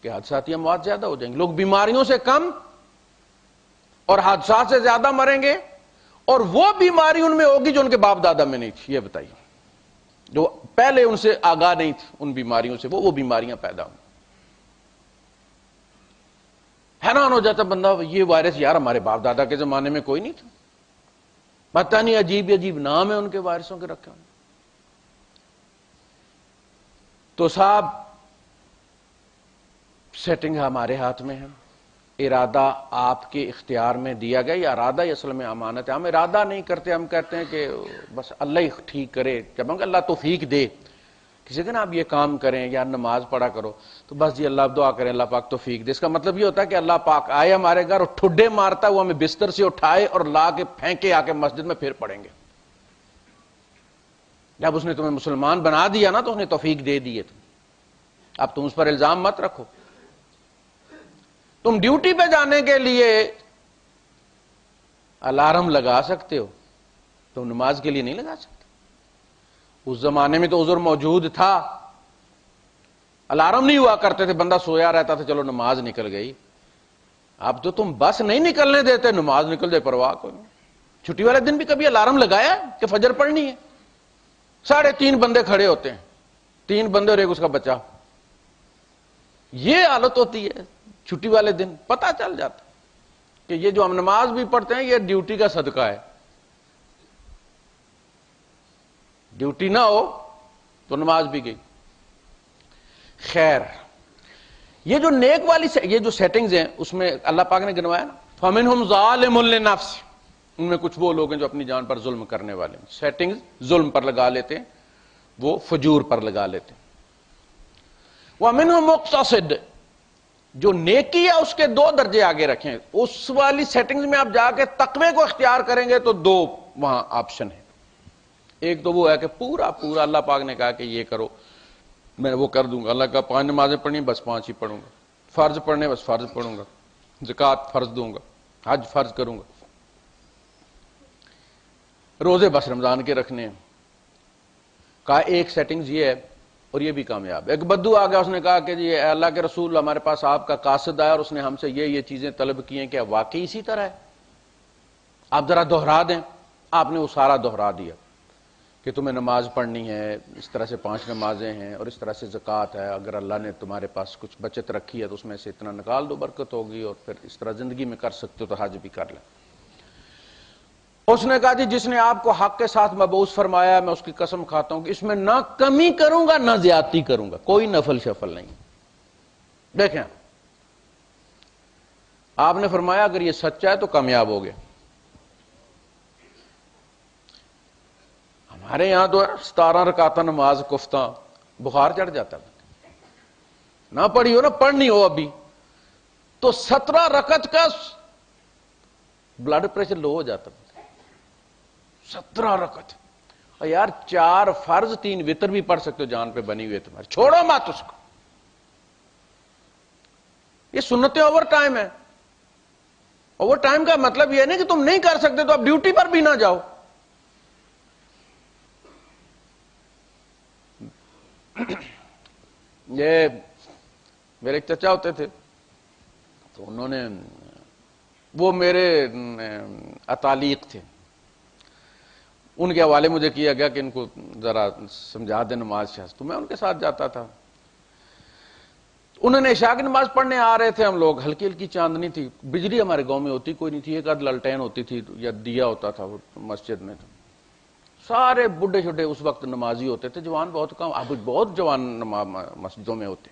A: کہ حادثاتی اموات زیادہ ہو جائیں گے. لوگ بیماریوں سے کم اور حادثات سے زیادہ مریں گے، اور وہ بیماری ان میں ہوگی جو ان کے باپ دادا میں نہیں تھی. یہ بتائیے، جو پہلے ان سے آگاہ نہیں تھی ان بیماریوں سے، وہ بیماریاں پیدا ہوں. حیران ہو جاتا بندہ، یہ وائرس یار ہمارے باپ دادا کے زمانے میں کوئی نہیں تھا. پتہ نہیں عجیب عجیب نام ہے ان کے وائرسوں کے رکھے ہوئے. تو صاحب سیٹنگ ہمارے ہاتھ میں ہے، ارادہ آپ کے اختیار میں دیا گیا. یہ ارادہ ہی اصل میں امانت ہے. ہم ارادہ نہیں کرتے، ہم کہتے ہیں کہ بس اللہ ہی ٹھیک کرے. جب ہم اللہ توفیق دے کسی دن آپ یہ کام کریں یا نماز پڑھا کرو تو بس جی اللہ دعا کریں اللہ پاک توفیق دے. اس کا مطلب یہ ہوتا ہے کہ اللہ پاک آئے ہمارے گھر اور ٹھڈے مارتا ہے، وہ ہمیں بستر سے اٹھائے اور لا کے پھینکے آ کے مسجد میں پھر پڑھیں گے. جب اس نے تمہیں مسلمان بنا دیا نا تو اس نے توفیق دے دی ہے. اب تم اس پر الزام مت رکھو. تم ڈیوٹی پہ جانے کے لیے الارم لگا سکتے ہو، تم نماز کے لیے نہیں لگا سکتے. اس زمانے میں تو عذر موجود تھا، الارم نہیں ہوا کرتے تھے، بندہ سویا رہتا تھا، چلو نماز نکل گئی. اب تو تم بس نہیں نکلنے دیتے، نماز نکل جائے پرواہ کوئی نہیں. چھٹی والے دن بھی کبھی الارم لگایا کہ فجر پڑھنی ہے؟ 3.5 بندے کھڑے ہوتے ہیں، 3 بندے اور ایک اس کا بچہ. یہ حالت ہوتی ہے چھٹی والے دن. پتہ چل جاتا کہ یہ جو ہم نماز بھی پڑھتے ہیں یہ ڈیوٹی کا صدقہ ہے. ڈیوٹی نہ ہو تو نماز بھی گئی. خیر یہ جو نیک والی یہ جو سیٹنگز ہیں اس میں اللہ پاک نے گنوایا نا فَمِنْهُمْ ظَالِمٌ لِّنَفْسِهِ، ان میں کچھ وہ لوگ ہیں جو اپنی جان پر ظلم کرنے والے ہیں. سیٹنگز ظلم پر لگا لیتے ہیں، وہ فجور پر لگا لیتے ہیں. وَمِنْهُمْ مُقْتَصِدٌ، جو نیکی ہے اس کے 2 درجے آگے رکھیں. اس والی سیٹنگز میں آپ جا کے تقوی کو اختیار کریں گے تو 2 وہاں آپشن ہیں. ایک تو وہ ہے کہ پورا پورا اللہ پاک نے کہا کہ یہ کرو میں وہ کر دوں گا. اللہ کا 5 نمازیں پڑھنی بس 5 ہی پڑھوں گا، فرض پڑھنے بس فرض پڑھوں گا، زکوٰۃ فرض دوں گا، حج فرض کروں گا، روزے بس رمضان کے رکھنے ہیں. کہا ایک سیٹنگز یہ ہے اور یہ بھی کامیاب ہے. ایک بدو آ گیا، اس نے کہا کہ جی اے اللہ کے رسول ہمارے پاس آپ کا قاصد آیا اور اس نے ہم سے یہ چیزیں طلب کی ہیں، کہ واقعی اسی طرح ہے؟ آپ ذرا دوہرا دیں. آپ نے وہ سارا دوہرا دیا کہ تمہیں نماز پڑھنی ہے، اس طرح سے 5 نمازیں ہیں اور اس طرح سے زکوٰۃ ہے، اگر اللہ نے تمہارے پاس کچھ بچت رکھی ہے تو اس میں سے اتنا نکال دو، برکت ہوگی، اور پھر اس طرح زندگی میں کر سکتے ہو تو حج بھی کر لیں. اس نے کہا جی جس نے آپ کو حق کے ساتھ مبعوث فرمایا میں اس کی قسم کھاتا ہوں کہ اس میں نہ کمی کروں گا نہ زیادتی کروں گا، کوئی نفل شفل نہیں. دیکھیں آپ نے فرمایا اگر یہ سچا ہے تو کامیاب ہو گیا. ہمارے یہاں تو 17 رکعتیں نماز کفتہ بخار چڑھ جاتا ہے، نہ پڑھی ہو نہ پڑھنی ہو ابھی تو 17 رکعت کا بلڈ پریشر لو ہو جاتا. 17 رکعت اور یار 4 فرض 3 وتر بھی پڑھ سکتے ہو، جان پہ بنی ہوئی تمہاری، چھوڑو مت اس کو. یہ سنتیں اوور ٹائم ہے. اوور ٹائم کا مطلب یہ نہیں کہ تم نہیں کر سکتے تو اب ڈیوٹی پر بھی نہ جاؤ. یہ میرے ایک چچا ہوتے تھے تو انہوں نے وہ میرے اتالیق تھے، ان کے حوالے مجھے کیا گیا کہ ان کو ذرا سمجھا دیں نماز شاز، تو میں ان کے ساتھ جاتا تھا. انہوں نے عشاء کی نماز پڑھنے آ رہے تھے، ہم لوگ ہلکی ہلکی چاندنی تھی، بجلی ہمارے گاؤں میں ہوتی کوئی نہیں تھی، ایک آدھ للٹین ہوتی تھی یا دیا ہوتا تھا مسجد میں. سارے بڈھے چھوٹے اس وقت نمازی ہوتے تھے، جوان بہت کم، اب بہت جوان مسجدوں میں ہوتے.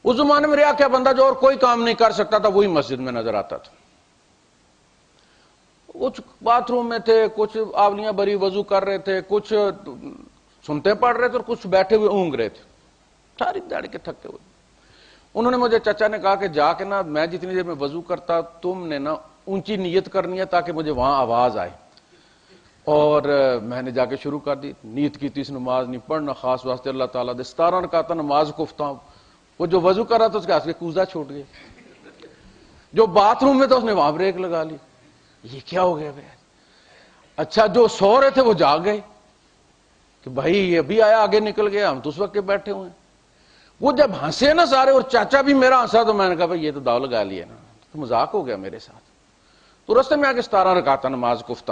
A: اس زمانے میں ریا کیا بندہ جو اور کوئی کام نہیں کر سکتا تھا وہی مسجد میں نظر آتا تھا. کچھ باتھ روم میں تھے، کچھ آولیاں بری وضو کر رہے تھے، کچھ سنتے پڑھ رہے تھے اور کچھ بیٹھے ہوئے اونگ رہے تھے، ساری داڑھی کے تھکے ہوئے. انہوں نے مجھے چچا نے کہا کہ جا کے نا میں جتنی دیر میں وضو کرتا تم نے نا اونچی نیت کرنی ہے تاکہ مجھے وہاں آواز آئے. اور میں نے جا کے شروع کر دی، نیت کی 30 نماز نہیں پڑھنا خاص واسطے اللہ تعالیٰ دے. 17 رکعت نماز کفتہ ہوں. وہ جو وضو کر رہا تھا اس کے ہاتھ کے کوزہ چھوٹ گئے، جو باتھ روم میں تھا اس نے وہاں بریک لگا لی. یہ کیا ہو گیا بھائی؟ اچھا جو سو رہے تھے وہ جاگ گئے کہ بھائی یہ بھی آیا آگے نکل گیا، ہم تو اس وقت کے بیٹھے ہوئے ہیں. وہ جب ہنسے نا سارے اور چاچا بھی میرا ہنسا تو میں نے کہا بھائی یہ تو داؤ لگا لیا نا، تو مذاق ہو گیا میرے ساتھ. تو رستے میں آ کے 17 رکعت نماز کفتہ.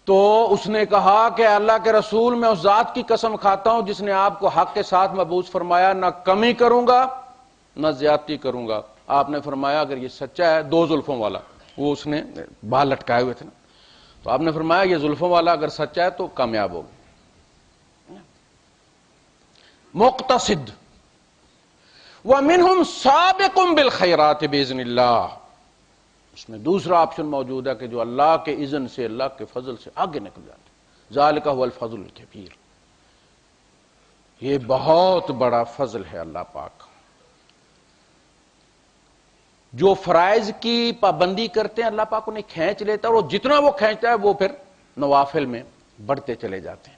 A: تو اس نے کہا کہ اللہ کے رسول میں اس ذات کی قسم کھاتا ہوں جس نے آپ کو حق کے ساتھ مبعوث فرمایا، نہ کمی کروں گا نہ زیادتی کروں گا. آپ نے فرمایا اگر یہ سچا ہے، 2 زلفوں والا، وہ اس نے بال لٹکائے ہوئے تھے نا، تو آپ نے فرمایا یہ زلفوں والا اگر سچا ہے تو کامیاب ہوگا. مقتصد ومنہم سابق بالخیرات باذن اللہ، اس میں دوسرا آپشن موجود ہے کہ جو اللہ کے اذن سے اللہ کے فضل سے آگے نکل جاتے. ذالک هو الفضل الکبیر، یہ بہت بڑا فضل ہے اللہ پاک. جو فرائض کی پابندی کرتے ہیں اللہ پاک انہیں کھینچ لیتا ہے، اور جتنا وہ کھینچتا ہے وہ پھر نوافل میں بڑھتے چلے جاتے ہیں.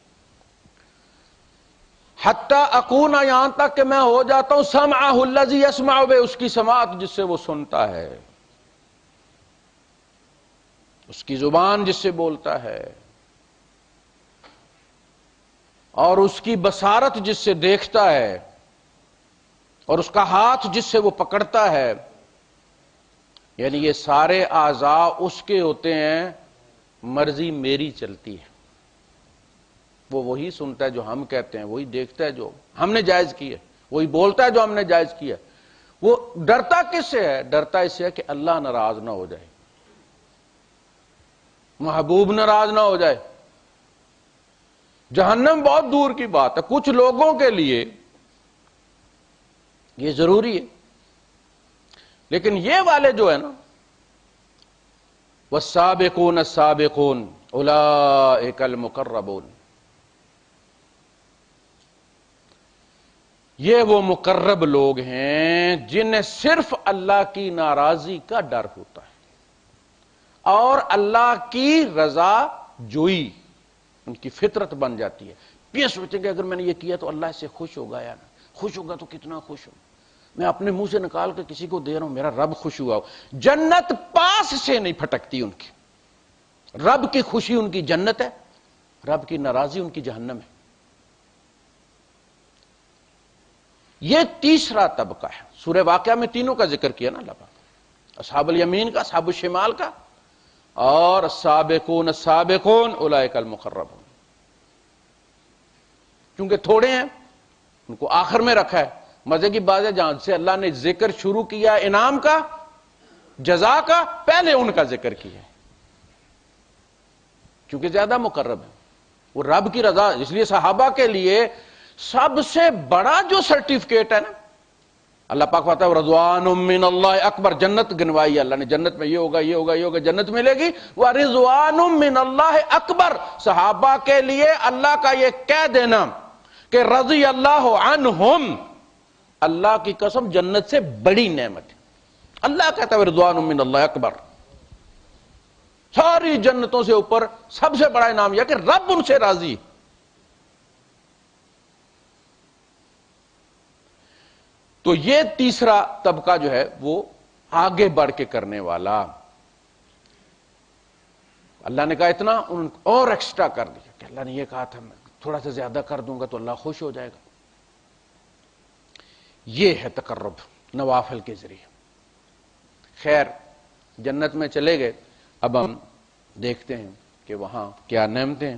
A: حتی اکون، یہاں تک کہ میں ہو جاتا ہوں سمعہ الذی یسمع بہ، اس کی سماعت جس سے وہ سنتا ہے، اس کی زبان جس سے بولتا ہے، اور اس کی بصارت جس سے دیکھتا ہے، اور اس کا ہاتھ جس سے وہ پکڑتا ہے. یعنی یہ سارے اعضاء اس کے ہوتے ہیں، مرضی میری چلتی ہے. وہ وہی سنتا ہے جو ہم کہتے ہیں، وہی دیکھتا ہے جو ہم نے جائز کیا ہے، وہی بولتا ہے جو ہم نے جائز کیا ہے. وہ ڈرتا کس سے ہے؟ ڈرتا اس سے ہے کہ اللہ ناراض نہ ہو جائے، محبوب ناراض نہ ہو جائے. جہنم بہت دور کی بات ہے، کچھ لوگوں کے لیے یہ ضروری ہے، لیکن یہ والے جو ہے نا، والسابقون السابقون اولئک المقربون، یہ وہ مقرب لوگ ہیں جنہیں صرف اللہ کی ناراضی کا ڈر ہوتا ہے اور اللہ کی رضا جوئی ان کی فطرت بن جاتی ہے۔ یہ سوچیں گے اگر میں نے یہ کیا تو اللہ اس سے خوش ہوگا یا نہ، خوش ہوگا تو کتنا خوش ہو، میں اپنے منہ سے نکال کے کسی کو دے رہا ہوں میرا رب خوش ہوا ہو۔ جنت پاس سے نہیں پھٹکتی ان کی، رب کی خوشی ان کی جنت ہے، رب کی ناراضی ان کی جہنم ہے۔ یہ تیسرا طبقہ ہے۔ سورہ واقعہ میں تینوں کا ذکر کیا نا اللہ پاک، اصحاب الیمین کا، اصحاب الشمال کا، اور السابقون السابقون اولئک المقربون۔ کیونکہ تھوڑے ہیں ان کو آخر میں رکھا ہے۔ مزے کی بات ہے جہاں سے اللہ نے ذکر شروع کیا انعام کا، جزا کا، پہلے ان کا ذکر کیا ہے کیونکہ زیادہ مقرب ہے وہ رب کی رضا۔ اس لیے صحابہ کے لیے سب سے بڑا جو سرٹیفکیٹ ہے نا، اللہ پاک فرماتا ہے رضوان من اللہ اکبر، جنت گنوائی اللہ نے، جنت میں یہ ہوگا یہ ہوگا یہ ہوگا، جنت ملے گی، ورضوان من اللہ اکبر۔ صحابہ کے لیے اللہ کا یہ کہہ دینا کہ رضی اللہ عنہم، اللہ کی قسم جنت سے بڑی نعمت ہے۔ اللہ کہتا ہے رضوان من اللہ اکبر، ساری جنتوں سے اوپر سب سے بڑا انعام یہ کہ رب ان سے راضی ہے۔ تو یہ تیسرا طبقہ جو ہے وہ آگے بڑھ کے کرنے والا، اللہ نے کہا اتنا، ان اور ایکسٹرا کر دیا کہ اللہ نے یہ کہا تھا میں تھوڑا سا زیادہ کر دوں گا تو اللہ خوش ہو جائے گا۔ یہ ہے تقرب نوافل کے ذریعے۔ خیر جنت میں چلے گئے، اب ہم دیکھتے ہیں کہ وہاں کیا نعمتیں ہیں،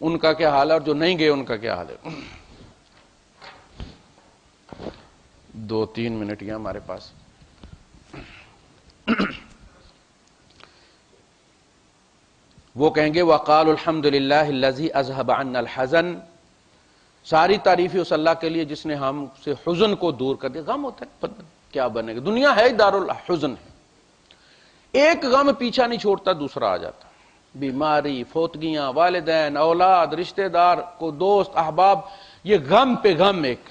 A: ان کا کیا حال ہے، اور جو نہیں گئے ان کا کیا حال ہے۔ 2-3 منٹ ہی ہمارے پاس۔ وہ کہیں گے وَقَالُوا الْحَمْدُ لِلَّهِ الَّذِي أَذْهَبَ عَنَّا الْحَزَنَ، ساری تعریفی اس اللہ کے لیے جس نے ہم سے حزن کو دور کر دیا۔ غم ہوتا ہے پتہ کیا بنے گا، دنیا ہے دار الحزن ہے، ایک غم پیچھا نہیں چھوڑتا دوسرا آ جاتا، بیماری، فوتگیاں، والدین، اولاد، رشتہ دار، کو دوست، احباب، یہ غم پہ غم، ایک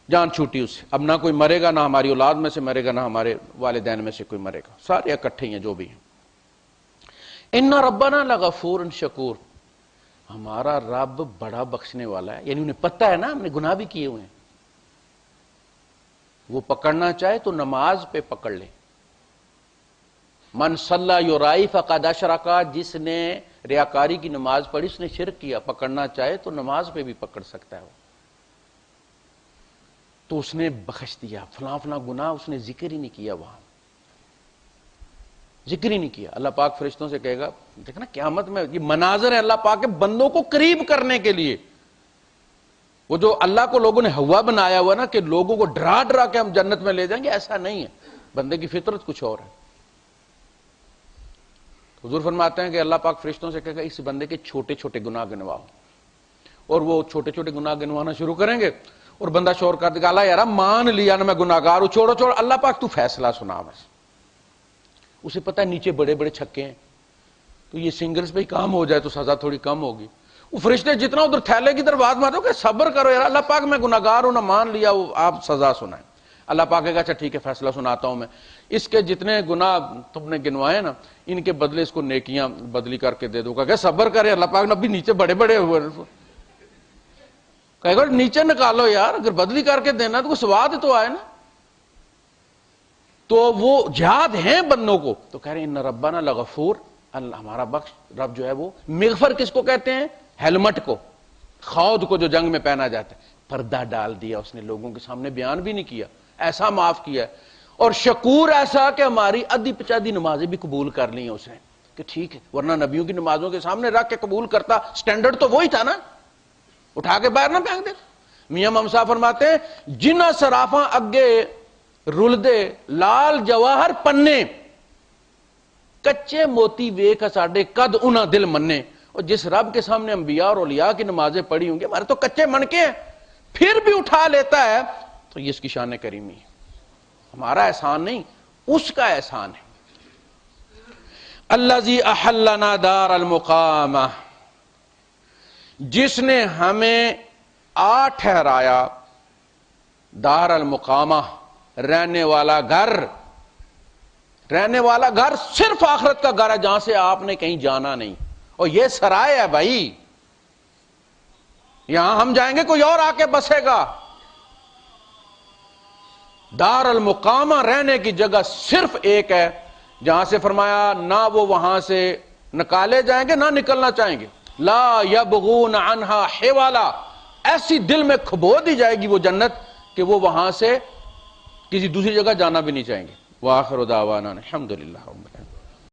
A: جان چھوٹی اس سے، اب نہ کوئی مرے گا، نہ ہماری اولاد میں سے مرے گا، نہ ہمارے والدین میں سے کوئی مرے گا، سارے اکٹھے ہیں جو بھی ہیں۔ ان ربنا لغفور شکور، ہمارا رب بڑا بخشنے والا ہے، یعنی انہیں پتہ ہے نا ہم نے گناہ بھی کیے ہوئے ہیں، وہ پکڑنا چاہے تو نماز پہ پکڑ لے۔ من صلی یرائی فقد اشرک، جس نے ریاکاری کی نماز پڑھی اس نے شرک کیا، پکڑنا چاہے تو نماز پہ بھی پکڑ سکتا ہے وہ، تو اس نے بخش دیا۔ فلاں فلاں گناہ اس نے ذکر ہی نہیں کیا، وہاں ذکر ہی نہیں کیا۔ اللہ پاک فرشتوں سے کہے گا، دیکھنا قیامت میں یہ مناظر ہے اللہ پاک کے بندوں کو قریب کرنے کے لیے۔ وہ جو اللہ کو لوگوں نے ہوا بنایا ہوا نا کہ لوگوں کو ڈرا ڈرا کے ہم جنت میں لے جائیں گے، ایسا نہیں ہے، بندے کی فطرت کچھ اور ہے۔ حضور فرماتے ہیں کہ اللہ پاک فرشتوں سے کہے گا اس بندے کے چھوٹے چھوٹے گناہ گنواؤ، اور وہ چھوٹے چھوٹے گناہ گنوانا شروع کریں گے، اور بندہ شور کر دے گا اللہ یار مان لیا نا میں گناہگار ہوں، چھوڑو چھوڑو، اللہ پاک تو فیصلہ سنا بس۔ اسے پتہ ہے نیچے بڑے بڑے چھکے ہیں، تو یہ سنگلز پہ ہی کام ہو جائے تو سزا تھوڑی کم ہوگی۔ وہ فرشتے جتنا ادھر تھیلے کی طرف بات مارو کہ صبر کرو یار، اللہ پاک میں گناہگار ہوں، نہ مان لیا، وہ آپ سزا سنائیں۔ اللہ پاک کہے گا اچھا ٹھیک ہے فیصلہ سناتا ہوں میں، اس کے جتنے گناہ تم نے گنوائے نا ان کے بدلے اس کو نیکیاں بدلی کر کے دے دو گا، کہ صبر کرے۔ اللہ پاک نے ابھی نیچے بڑے بڑے ہوئے، کہے گا نیچے نکالو یار، اگر بدلی کر کے دینا تو کوئی سواد تو آئے نا۔ تو وہ یاد ہیں بندوں کو، تو کہہ رہے ہیں ان ربنا لغفور، اللہ ہمارا بخش رب جو ہے وہ مغفر کس کو کہتے ہیں؟ ہیلمٹ کو، خود کو جو جنگ میں پہنا جاتا ہے، پردہ ڈال دیا اس نے، لوگوں کے سامنے بیان بھی نہیں کیا، ایسا معاف کیا۔ اور شکور ایسا کہ ہماری ادھی پچادی نمازیں بھی قبول کر لی ہیں اس نے، کہ ٹھیک ہے، ورنہ نبیوں کی نمازوں کے سامنے رکھ کے قبول کرتا، سٹینڈرڈ تو وہی تھا نا، اٹھا کے باہر نہ پھینک دیتا۔ میاں امام صاحب فرماتے ہیں جنہ سرافاں اگے رلدے لال جواہر پنے، کچے موتی ویکھ ساڈے قد انہاں دل منے، اور جس رب کے سامنے انبیاء اور اولیاء کی نمازیں پڑھی ہوں گی، ہمارے تو کچے منکے ہیں، پھر بھی اٹھا لیتا ہے، تو یہ اس کی شان کریمی ہے، ہمارا احسان نہیں، اس کا احسان ہے۔ الذی احلنا دار المقامہ، جس نے ہمیں ٹھہرایا دار المقامہ، رہنے والا گھر۔ رہنے والا گھر صرف آخرت کا گھر ہے، جہاں سے آپ نے کہیں جانا نہیں، اور یہ سرائے ہے بھائی، یہاں ہم جائیں گے کوئی اور آ کے بسے گا۔ دار المقامہ رہنے کی جگہ صرف ایک ہے، جہاں سے فرمایا نہ وہ وہاں سے نکالے جائیں گے نہ نکلنا چاہیں گے، لا یبغون عنہا حوالا، ایسی دل میں کھبو دی جائے گی وہ جنت کہ وہ وہاں سے کسی دوسری جگہ جانا بھی نہیں چاہیں گے۔ وآخر دعوانا الحمدللہ رب العالمین۔